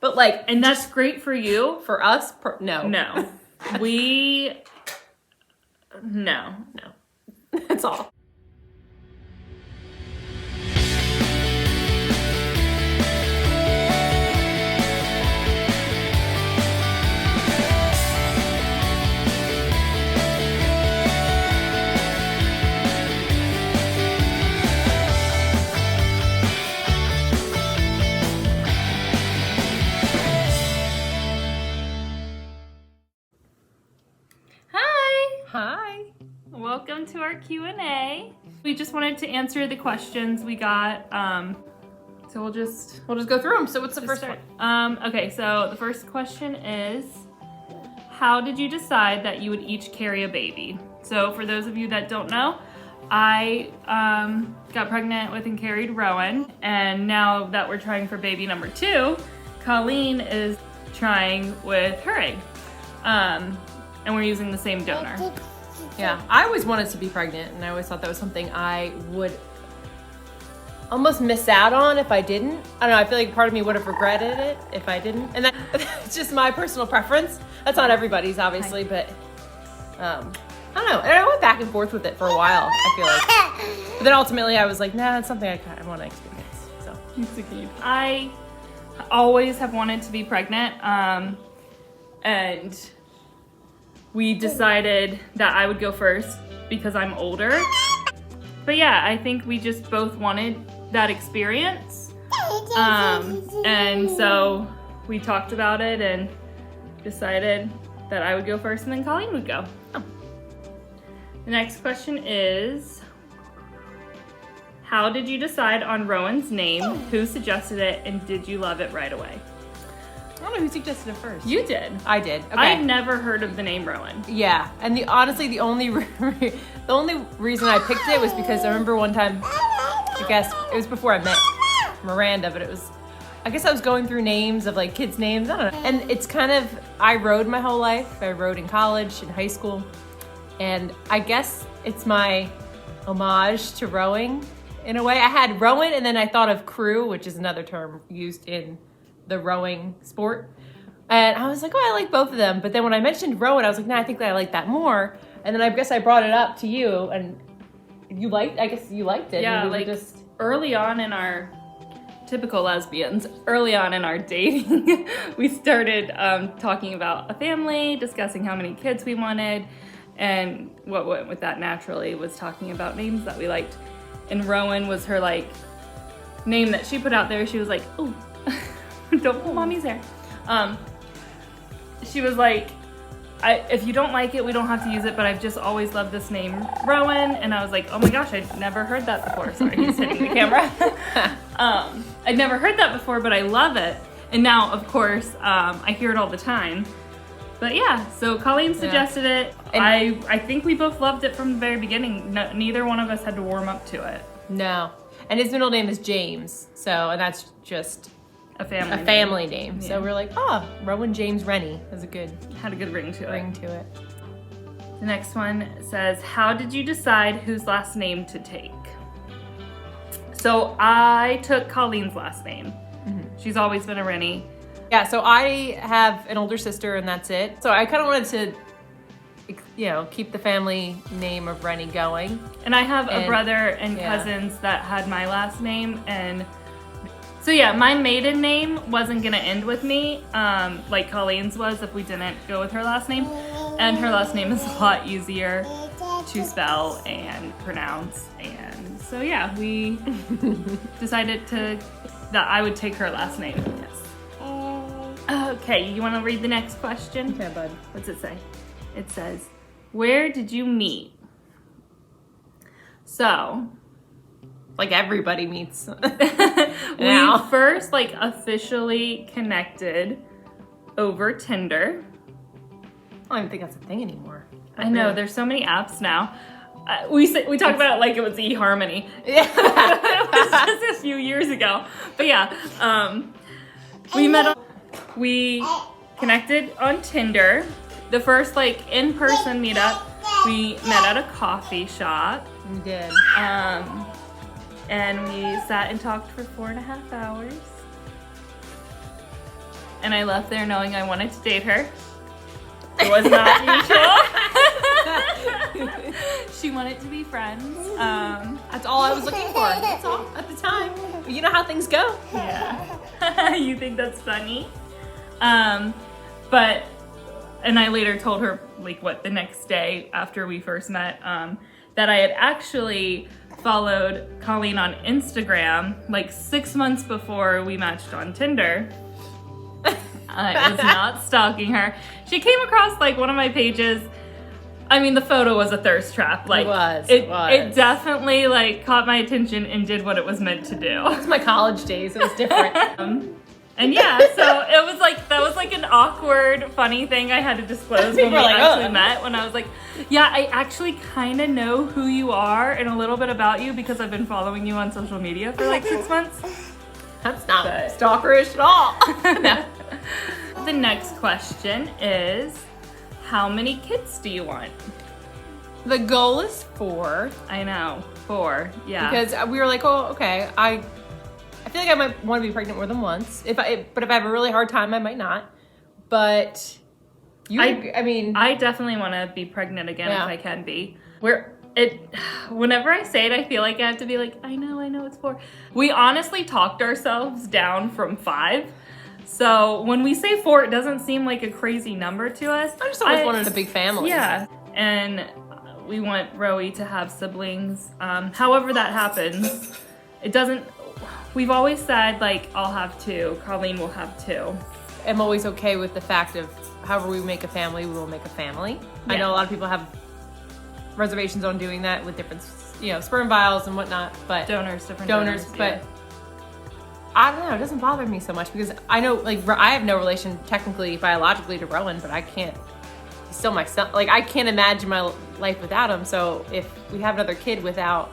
But like, And that's great for you. for us, no. No. No. That's all. Hi. Welcome to our Q&A. We just wanted to answer the questions we got. So we'll just go through them. So what's the first one? Okay, so the first question is, how did you decide that you would each carry a baby? So for those of you that don't know, I got pregnant with and carried Rowan, and now that we're trying for baby number 2, Colleen is trying with her egg. And we're using the same donor. Yeah, I always wanted to be pregnant, and I always thought that was something I would almost miss out on if I didn't. I don't know, I feel like part of me would have regretted it if I didn't. And that's just my personal preference. That's not everybody's, obviously, but I don't know. And I went back and forth with it for a while, I feel like. But then ultimately I was like, nah, it's something I want to experience. So I always have wanted to be pregnant, and we decided that I would go first because I'm older. But yeah, I think we just both wanted that experience. And so we talked about it and decided that I would go first and then Colleen would go. The next question is, how did you decide on Rowan's name? Who suggested it, and did you love it right away? I don't know who suggested it first. You did. I did. Okay. I'd never heard of the name Rowan. Yeah, and honestly, the only reason I picked it was because I remember one time, I guess it was before I met Miranda, but I guess I was going through names of like kids' names. I don't know. And it's kind of, I rode my whole life. I rode in college, in high school, and I guess it's my homage to rowing in a way. I had Rowan, and then I thought of crew, which is another term used in the rowing sport. And I was like, oh, I like both of them. But then when I mentioned Rowan, I was like, nah, I think that I like that more. And then I guess I brought it up to you, and I guess you liked it. Yeah, like just early on in our, typical lesbians, early on in our dating, we started talking about a family, discussing how many kids we wanted, and what went with that naturally was talking about names that we liked. And Rowan was her like name that she put out there. She was like, oh, don't pull mommy's hair. She was like, if you don't like it, we don't have to use it, but I've just always loved this name, Rowan. And I was like, oh my gosh, I'd never heard that before. Sorry, he's hitting the camera. I'd never heard that before, but I love it. And now, of course, I hear it all the time. But yeah, so Colleen suggested it. And I think we both loved it from the very beginning. Neither one of us had to warm up to it. No. And his middle name is James. So, and that's just a family name. Yeah. So we're like, Rowan James Rennie had a good ring to it. The next one says, how did you decide whose last name to take? So I took Colleen's last name. Mm-hmm. She's always been a Rennie. Yeah, so I have an older sister, and that's it. So I kind of wanted to, keep the family name of Rennie going. And I have a brother and cousins that had my last name, and so yeah, my maiden name wasn't gonna end with me, like Colleen's was if we didn't go with her last name. And her last name is a lot easier to spell and pronounce. And so yeah, we decided that I would take her last name. Yes. Okay, you wanna read the next question? Okay, bud. What's it say? It says, where did you meet? So, like everybody meets. We first officially connected over Tinder. I don't even think that's a thing anymore. I know, there's so many apps now. We talked about it like it was eHarmony. Yeah. It was just a few years ago. But yeah, we connected on Tinder. The first in-person meetup, we met at a coffee shop. We did. And we sat and talked for 4.5 hours. and I left there knowing I wanted to date her. It was not mutual. She wanted to be friends. That's all I was looking for. That's all at the time. You know how things go. Yeah. You think that's funny? But, and I later told her, like, the next day after we first met, that I had actually followed Colleen on Instagram, like 6 months before we matched on Tinder. I was not stalking her. She came across, like, one of my pages. I mean, the photo was a thirst trap. Like, It was. It definitely, like, caught my attention and did what it was meant to do. It's my college days. It was different. And yeah, so it was like, that was like an awkward, funny thing I had to disclose when we actually met. When I was like, yeah, I actually kind of know who you are and a little bit about you because I've been following you on social media for like 6 months. That's not stalkerish at all. No. The next question is, how many kids do you want? The goal is 4. I know, 4, yeah. Because we were like, oh, okay. I feel like I might want to be pregnant more than once. But if I have a really hard time, I might not. But I definitely want to be pregnant again if I can be. Whenever I say it, I feel like I have to be like, I know it's 4. We honestly talked ourselves down from 5. So when we say 4, it doesn't seem like a crazy number to us. I just always wanted a big family. Yeah, and we want Rowie to have siblings. However that happens, it doesn't. We've always said, like, I'll have 2. Colleen will have 2. I'm always okay with the fact of however we make a family, we will make a family. Yeah. I know a lot of people have reservations on doing that with different, sperm vials and whatnot, but different donors, but I don't know, it doesn't bother me so much because I know, like, I have no relation technically biologically to Rowan, but he's still my son. Like, I can't imagine my life without him. So if we have another kid without,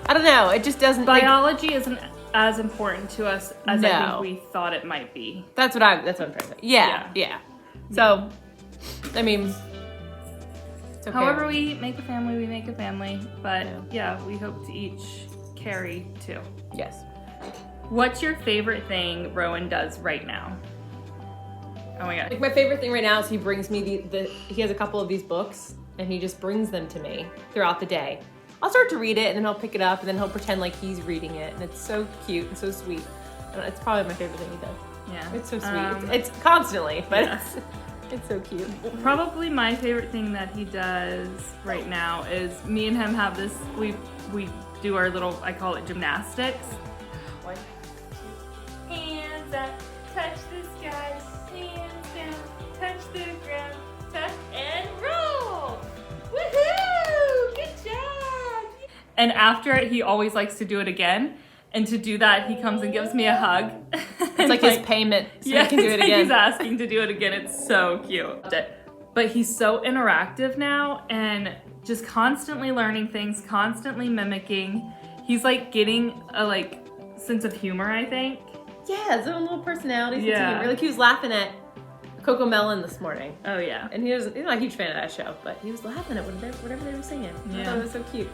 I don't know, it just doesn't. Biology isn't as important to us as I think we thought it might be. That's what I'm trying to say. Yeah. So, I mean, it's okay. However we make a family, we make a family. But yeah, we hope to each carry 2. Yes. What's your favorite thing Rowan does right now? Oh my god. Like, my favorite thing right now is he brings me he has a couple of these books and he just brings them to me throughout the day. I'll start to read it and then he'll pick it up and then he'll pretend like he's reading it, and it's so cute and so sweet. And it's probably my favorite thing he does. Yeah. It's so sweet. It's constantly, but it's so cute. Probably my favorite thing that he does right now is me and him have this, we do our little, I call it gymnastics. 1, 2, hands up, touch the sky, hands down, touch the ground, touch and roll. Woohoo! Good job! And after it, he always likes to do it again. And to do that, he comes and gives me a hug. It's like his payment, so he can do it again. He's asking to do it again. It's so cute. But he's so interactive now and just constantly learning things, constantly mimicking. He's like getting a sense of humor, I think. Yeah, his own little personality. Yeah. Like, he was laughing at Coco Melon this morning. Oh yeah. And he's not a huge fan of that show, but he was laughing at whatever they were singing. Yeah. I thought it was so cute.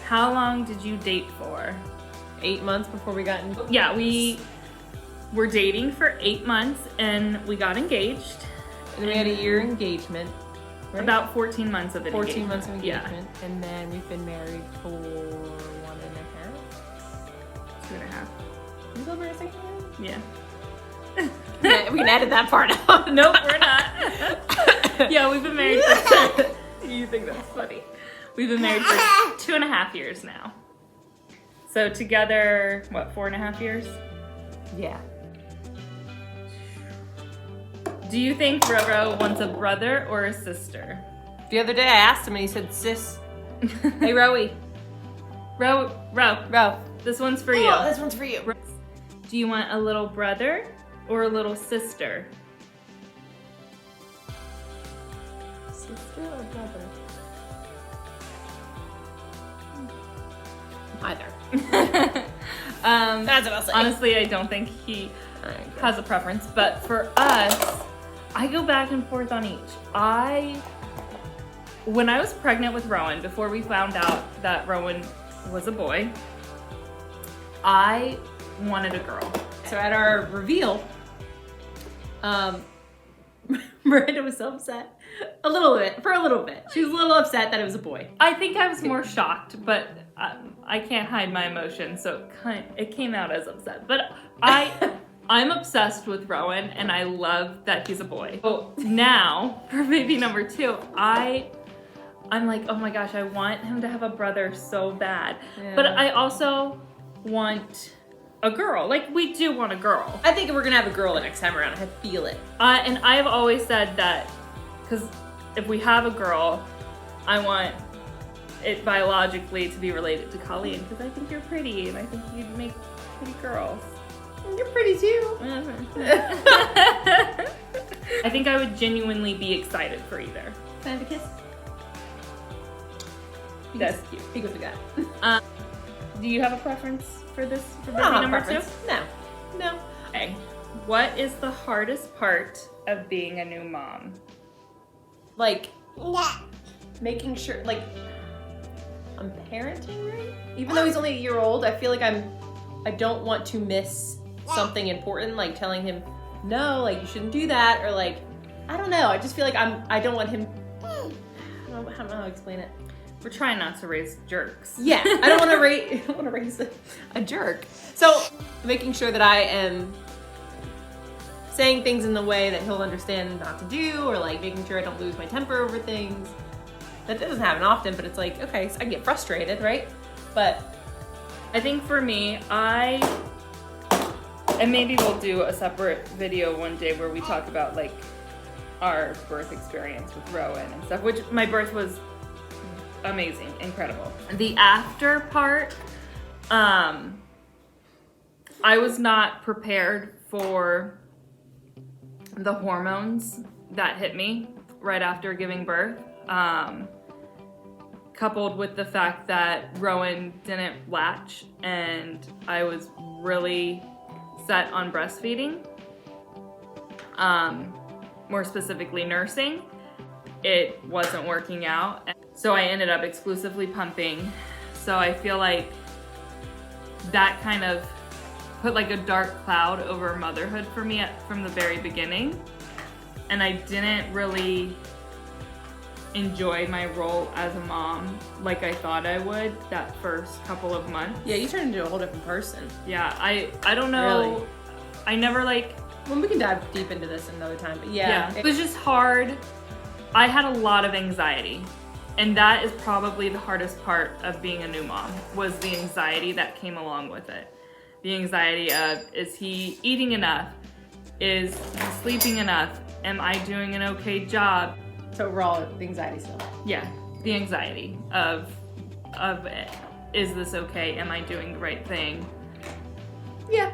How long did you date for? 8 months before we got engaged. Yeah, we were dating for 8 months and we got engaged. And then we had a year engagement. Right? About 14 months of it. 14 months of engagement. Yeah. And then we've been married for 1.5. 2.5. You still married 6 years? Yeah. Yeah, we can edit that part out. Nope, we're not. Yeah, we've been married for You think that's funny. We've been married for 2.5 years now. So together, what, 4.5 years? Yeah. Do you think Roro wants a brother or a sister? The other day I asked him and he said, sis. Hey, Rowie. Ro. This one's for you. Oh, this one's for you. Do you want a little brother or a little sister? Sister or brother? Either. That's what I'll say. Honestly, I don't think he has a preference, but for us, I go back and forth on each. When I was pregnant with Rowan, before we found out that Rowan was a boy, I wanted a girl. So at our reveal, Miranda was so upset. For a little bit. She was a little upset that it was a boy. I think I was more shocked, but I can't hide my emotions, so it came out as upset. But I'm obsessed with Rowan, and I love that he's a boy. So now, for baby number 2, I'm like, oh my gosh, I want him to have a brother so bad. Yeah. But I also want a girl. Like, we do want a girl. I think we're gonna have a girl the next time around. I feel it. And I've always said that, because if we have a girl, I want it biologically to be related to Colleen, because I think you're pretty, and I think you'd make pretty girls. You're pretty too. I think I would genuinely be excited for either. Can I have a kiss? That's cute. He goes with that. Do you have a preference for this, for baby I don't have a number preference. 2? No. Okay. What is the hardest part of being a new mom? Like, making sure, like, I'm parenting right. Even though he's only a year old, I feel like I don't want to miss something important, like telling him, no, like you shouldn't do that, or like, I don't know. I just feel like I don't want him. I don't know how to explain it. We're trying not to raise jerks. Yeah, I don't want to raise a jerk. So making sure that I am saying things in the way that he'll understand not to do, or like making sure I don't lose my temper over things. That doesn't happen often, but it's like, okay, so I get frustrated, right? But I think for me, and maybe we'll do a separate video one day where we talk about like our birth experience with Rowan and stuff, which my birth was amazing, incredible. The after part, I was not prepared for the hormones that hit me right after giving birth, coupled with the fact that Rowan didn't latch, and I was really set on breastfeeding, more specifically nursing. It wasn't working out, so I ended up exclusively pumping. So I feel like that kind of put like a dark cloud over motherhood for me from the very beginning, and I didn't really enjoy my role as a mom like I thought I would that first couple of months. yeah, you turn into a whole different person. Yeah, I don't know. Really? I never like. Well, we can dive deep into this another time, but yeah. It was just hard. I had a lot of anxiety, and that is probably the hardest part of being a new mom, was the anxiety that came along with it. The anxiety of, is he eating enough? Is he sleeping enough? Am I doing an okay job? So overall, the anxiety still. Yeah, the anxiety of is this okay? Am I doing the right thing? Yeah.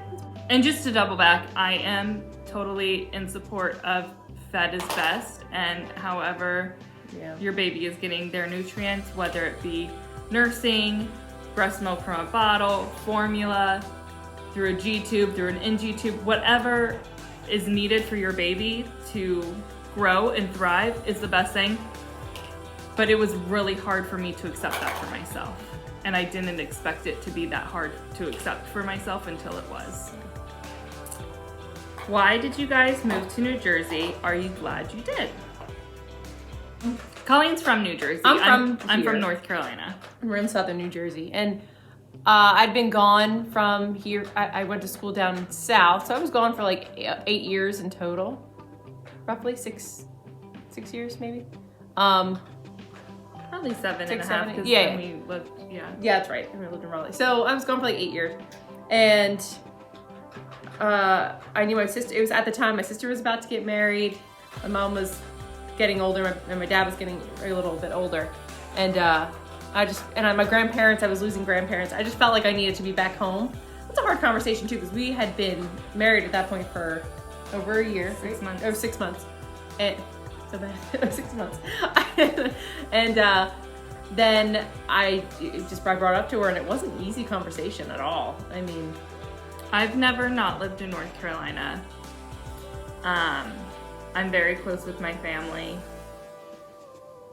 And just to double back, I am totally in support of fed is best, and however your baby is getting their nutrients, whether it be nursing, breast milk from a bottle, formula, through a G-tube, through an NG tube, whatever is needed for your baby to grow and thrive is the best thing. But it was really hard for me to accept that for myself. And I didn't expect it to be that hard to accept for myself until it was. Why did you guys move to New Jersey? Are you glad you did? Colleen's from New Jersey. I'm from North Carolina. We're in southern New Jersey, and I'd been gone from here. I went to school down south, so I was gone for like 8 years in total, roughly six years maybe. Probably 7.5. Because yeah, we lived, yeah, that's right. We lived in Raleigh, so I was gone for like 8 years, and I knew my sister. It was at the time my sister was about to get married. My mom was getting older, and my dad was getting a little bit older, and my grandparents. I was losing grandparents. I just felt like I needed to be back home. It's a hard conversation too, because we had been married at that point for over a year, 6 months. Over 6 months, and so bad. 6 months, and then I brought it up to her, and it wasn't an easy conversation at all. I mean, I've never not lived in North Carolina. I'm very close with my family.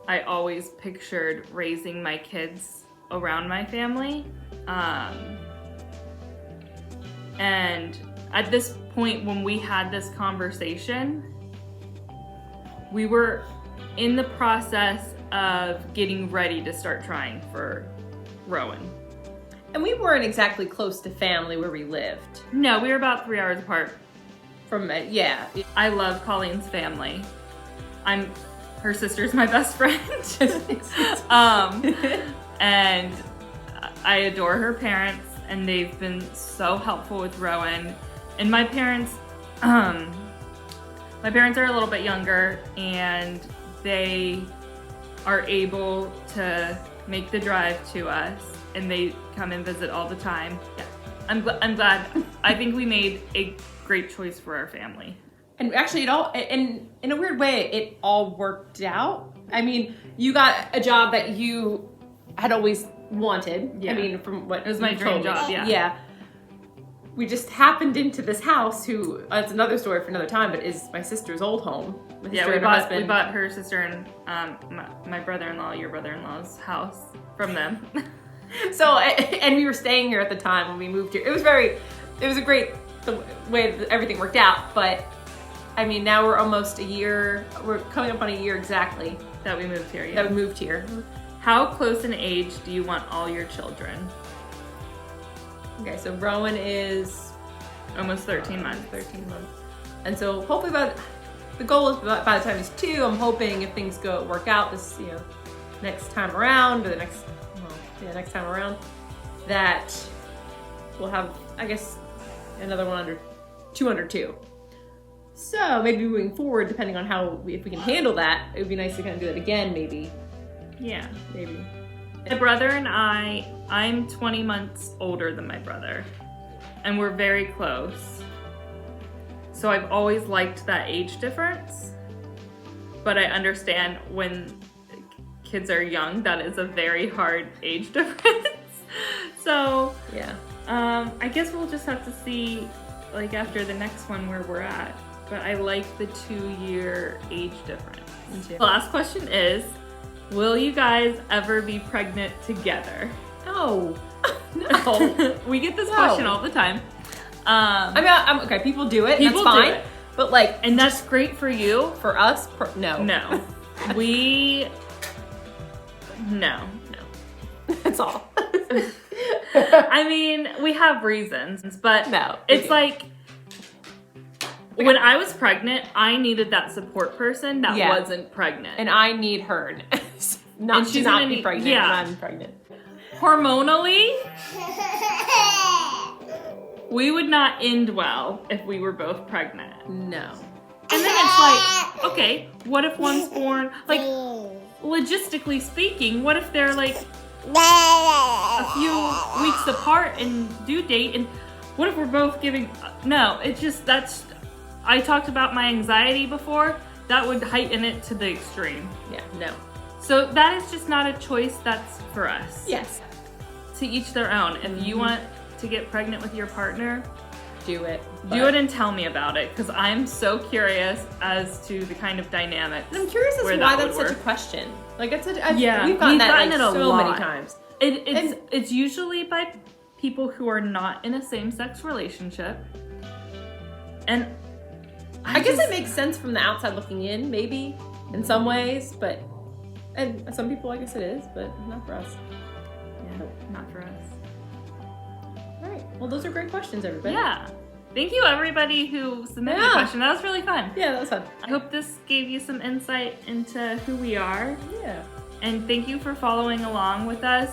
I always pictured raising my kids around my family. And at this point when we had this conversation, we were in the process of getting ready to start trying for Rowan. And we weren't exactly close to family where we lived. No, we were about 3 hours apart. From yeah. I love Colleen's family. Her sister's my best friend. And I adore her parents, and they've been so helpful with Rowan. And my parents are a little bit younger, and they are able to make the drive to us, and they come and visit all the time. Yeah. I'm glad. I think we made a great choice for our family. And actually, in a weird way, it all worked out. I mean, you got a job that you had always wanted. Yeah. I mean, from what It was my dream job, yeah. Yeah. We just happened into this house it's another story for another time, but is my sister's old home. Yeah, we bought her sister and my brother-in-law, your brother-in-law's house from them. So, and we were staying here at the time when we moved here. It was a great the way that everything worked out, but I mean, now we're almost we're coming up on a year exactly that we moved here. Yeah. That we moved here. How close in age do you want all your children? Okay, so Rowan is almost 13 months. 13 months. And so hopefully the goal is by the time he's 2, I'm hoping if things work out this, next time around, or next time around, that we'll have, I guess, another one under 2. So maybe moving forward, depending on if we can handle that, it would be nice to kind of do that again, maybe. Yeah. Maybe. My brother and I'm 20 months older than my brother, and we're very close. So I've always liked that age difference, but I understand when kids are young, that is a very hard age difference. So yeah. I guess we'll just have to see, after the next one, where we're at. But I like the 2-year age difference. The last question is, will you guys ever be pregnant together? No. No. We get this question all the time. I'm okay, people do it, people that's fine. do it. But and that's great for you. For us, no. No. No. That's all. I mean, we have reasons, but no, it's when I was pregnant, I needed that support person that wasn't pregnant. And I need her not to not be pregnant when I'm pregnant. Hormonally, we would not end well if we were both pregnant. No. And then it's okay, what if one's born, logistically speaking, what if they're a few weeks apart and due date, and what if we're both giving, no, it's just, I talked about my anxiety before, that would heighten it to the extreme. Yeah, no. So that is just not a choice that's for us. Yes. To each their own. If you want to get pregnant with your partner, do it. Do it and tell me about it, because I'm so curious as to the kind of dynamic. I'm curious as to why that's such a question. We've gotten that it a so lot. many times. It's usually by people who are not in a same-sex relationship. And I guess it makes sense from the outside looking in, maybe, in some ways, and some people, I guess it is, but not for us. Yeah, not for us. All right. Well, those are great questions, everybody. Yeah. Thank you, everybody who submitted a question. That was really fun. Yeah, that was fun. I hope this gave you some insight into who we are. Yeah. And thank you for following along with us.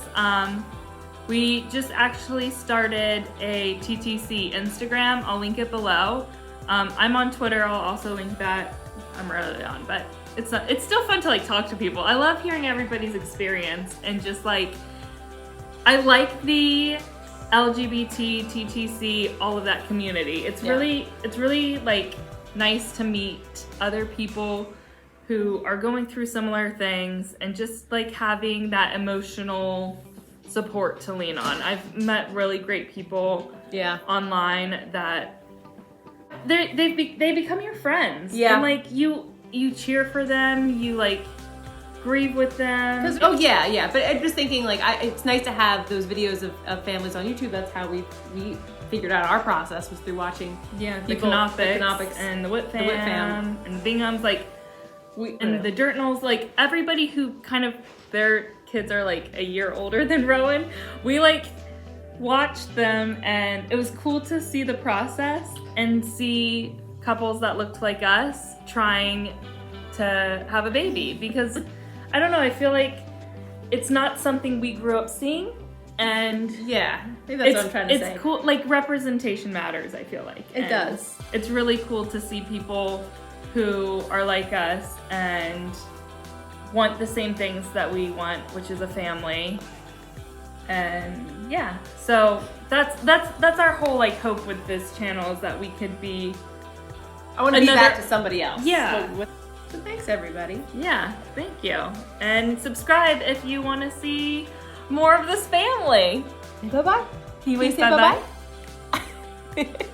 We just actually started a TTC Instagram. I'll link it below. I'm on Twitter. I'll also link that. I'm rarely on, but it's still fun to talk to people. I love hearing everybody's experience, and just I like the LGBT, TTC, all of that community. It's really nice to meet other people who are going through similar things, and just having that emotional support to lean on. I've met really great people online that they become your friends. Yeah. And you cheer for them, you grieve with them. But I'm just thinking it's nice to have those videos of families on YouTube. That's how we figured out our process was through watching Yeah, the Canopics and the Whip Fam and Bingham's, like, and the Dirtnals, like, everybody who kind of, their kids are like a year older than Rowan, we like watched them, and it was cool to see the process and see couples that looked like us trying to have a baby, because I don't know, I feel like it's not something we grew up seeing, and yeah, maybe that's what I'm trying to say. It's cool, like representation matters, I feel like. It does. It's really cool to see people who are like us and want the same things that we want, which is a family. And yeah, so that's our whole like hope with this channel, is that we could be. I want to be that to somebody else. Yeah. So thanks everybody. Yeah, thank you. And subscribe if you want to see more of this family. Bye bye. Can you wave say bye bye? bye?